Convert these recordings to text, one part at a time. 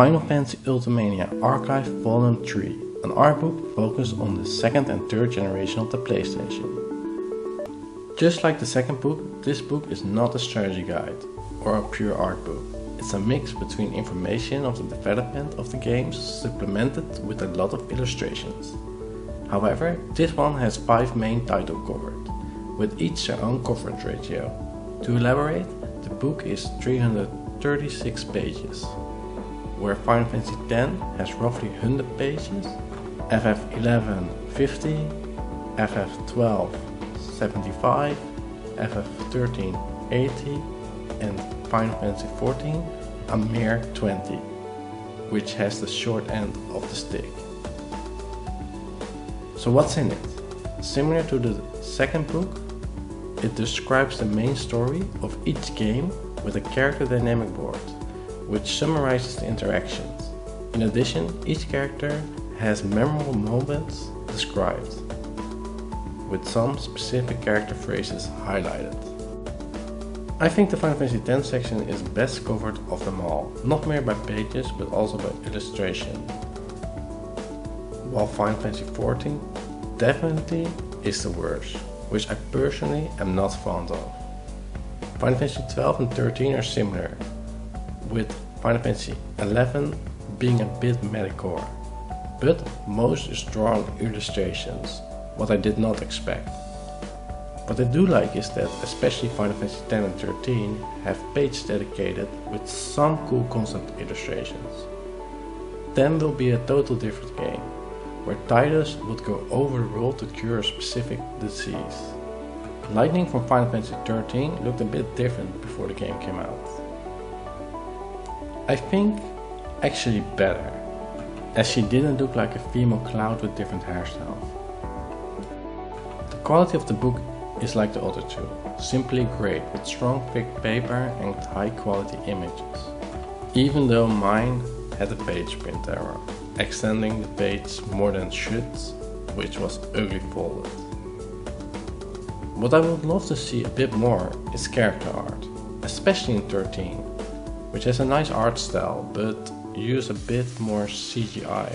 Final Fantasy Ultimania Archive Volume 3, an artbook focused on the second and third generation of the PlayStation. Just like the second book, this book is not a strategy guide or a pure art book. It's a mix between information of the development of the games supplemented with a lot of illustrations. However, this one has 5 main titles covered, with each their own coverage ratio. To elaborate, the book is 336 pages, where Final Fantasy X has roughly 100 pages, ff11 50, ff12 75, ff13 80, and Final Fantasy XIV a mere 20, which has the short end of the stick. So what's in it? Similar to the second book, it describes the main story of each game with a character dynamic board, which summarizes the interactions. In addition, each character has memorable moments described, with some specific character phrases highlighted. I think the Final Fantasy X section is best covered of them all, not mere by pages but also by illustration. While Final Fantasy XIV definitely is the worst, which I personally am not fond of. Final Fantasy XII and XIII are similar, with Final Fantasy XI being a bit medicore, but most is drawn illustrations, what I did not expect. What I do like is that especially Final Fantasy X and XIII have pages dedicated with some cool concept illustrations. X will be a total different game, where Tidus would go over the world to cure a specific disease. Lightning from Final Fantasy XIII looked a bit different before the game came out. I think actually better, as she didn't look like a female Cloud with different hairstyles. The quality of the book is like the other two, simply great with strong thick paper and high quality images. Even though mine had a page print error, extending the page more than it should, which was ugly folded. What I would love to see a bit more is character art, especially in 13, which has a nice art style but use a bit more CGI.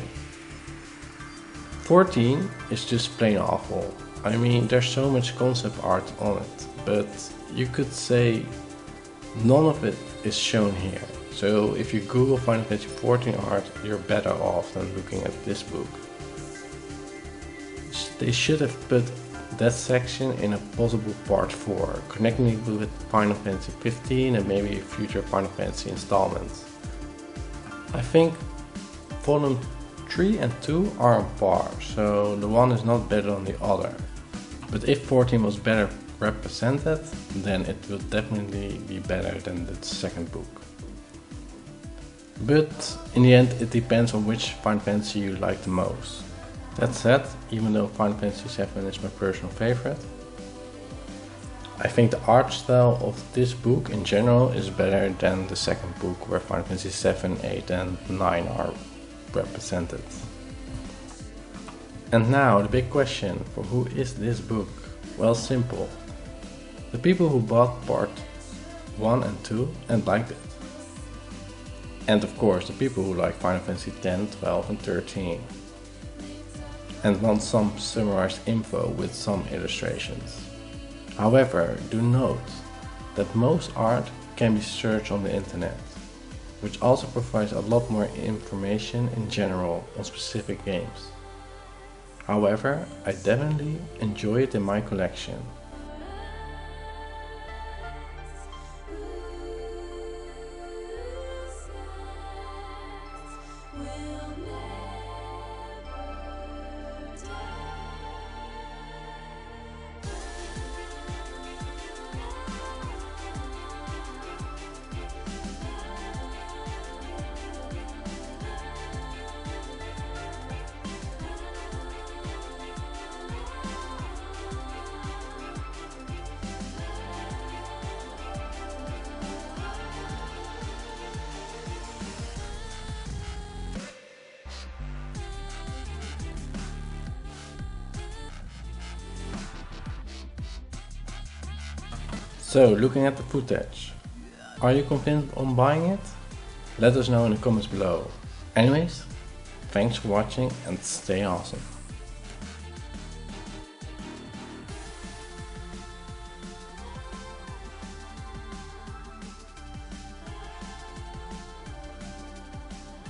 14 is just plain awful. I mean, there's so much concept art on it, but you could say none of it is shown here. So if you Google Final Fantasy XIV art, you're better off than looking at this book. They should have put that section in a possible part 4, connecting it with Final Fantasy XV and maybe future Final Fantasy installments. I think Volume 3 and 2 are on par, so the one is not better than the other. But if 14 was better represented, then it would definitely be better than the second book. But in the end, it depends on which Final Fantasy you like the most. That said, even though Final Fantasy VII is my personal favorite, I think the art style of this book in general is better than the second book, where Final Fantasy VII, VIII and IX are represented. And now the big question, for who is this book? Well, simple. The people who bought part 1 and 2 and liked it. And of course the people who like Final Fantasy X, 12 and 13. And want some summarized info with some illustrations. However, do note that most art can be searched on the internet, which also provides a lot more information in general on specific games. However, I definitely enjoy it in my collection. So, looking at the footage, are you convinced on buying it? Let us know in the comments below. Anyways, thanks for watching and stay awesome.